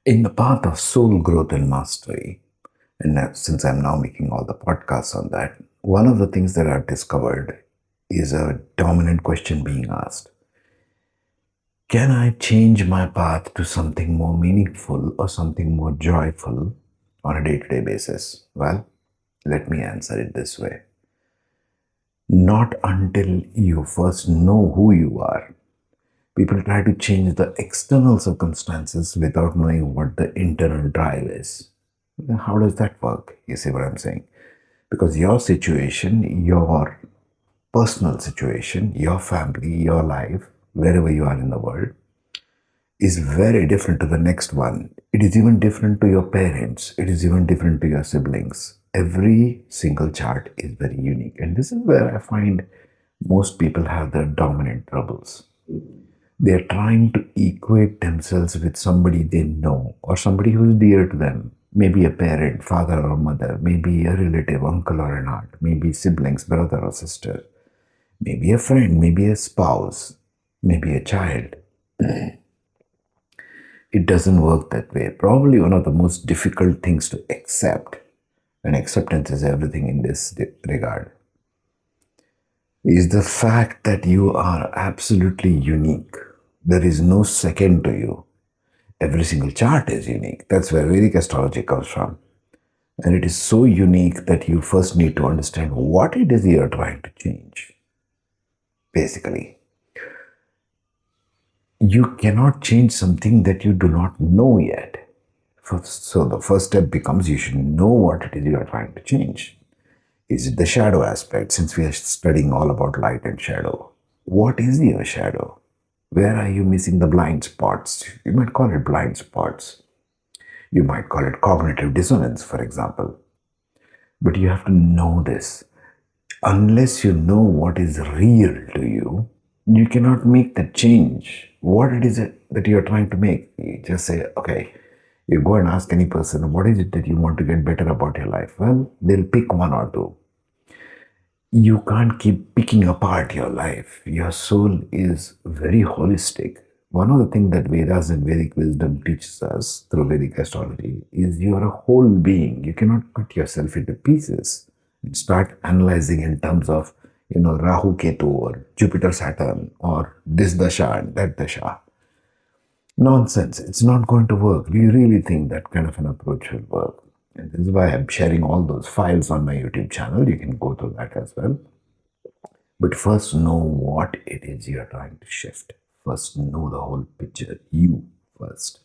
In the path of soul growth and mastery, and since I'm now making all the podcasts on that, one of the things that I've discovered is a dominant question being asked. Can I change my path to something more meaningful or something more joyful on a day to day basis? Well, let me answer it this way. Not until you first know who you are. People try to change the external circumstances without knowing what the internal drive is. How does that work? You see what I'm saying? Because your situation, your personal situation, your family, your life, wherever you are in the world, is very different to the next one. It is even different to your parents. It is even different to your siblings. Every single chart is very unique. And this is where I find most people have their dominant troubles. They're trying to equate themselves with somebody they know or somebody who's dear to them. Maybe a parent, father or mother, maybe a relative, uncle or an aunt, maybe siblings, brother or sister, maybe a friend, maybe a spouse, maybe a child. It doesn't work that way. Probably one of the most difficult things to accept, and acceptance is everything in this regard, is the fact that you are absolutely unique. There is no second to you. Every single chart is unique. That's where Vedic astrology comes from. And it is so unique that you first need to understand what it is you're trying to change. Basically, you cannot change something that you do not know yet. So the first step becomes you should know what it is you are trying to change. Is it the shadow aspect? Since we are studying all about light and shadow, what is your shadow? Where are you missing the blind spots? You might call it blind spots. You might call it cognitive dissonance, for example. But you have to know this. Unless you know what is real to you, you cannot make the change. What it is that you're trying to make. You just say, okay, you go and ask any person, what is it that you want to get better about your life? Well, they'll pick one or two. You can't keep picking apart your life. Your soul is very holistic. One of the things that Vedas and Vedic wisdom teaches us through Vedic astrology is you are a whole being. You cannot cut yourself into pieces and start analyzing in terms of, Rahu Ketu or Jupiter Saturn or this dasha and that dasha. Nonsense. It's not going to work. Do you really think that kind of an approach will work? And this is why I'm sharing all those files on my YouTube channel. You can go through that as well. But first know what it is you're trying to shift. First know the whole picture. You first.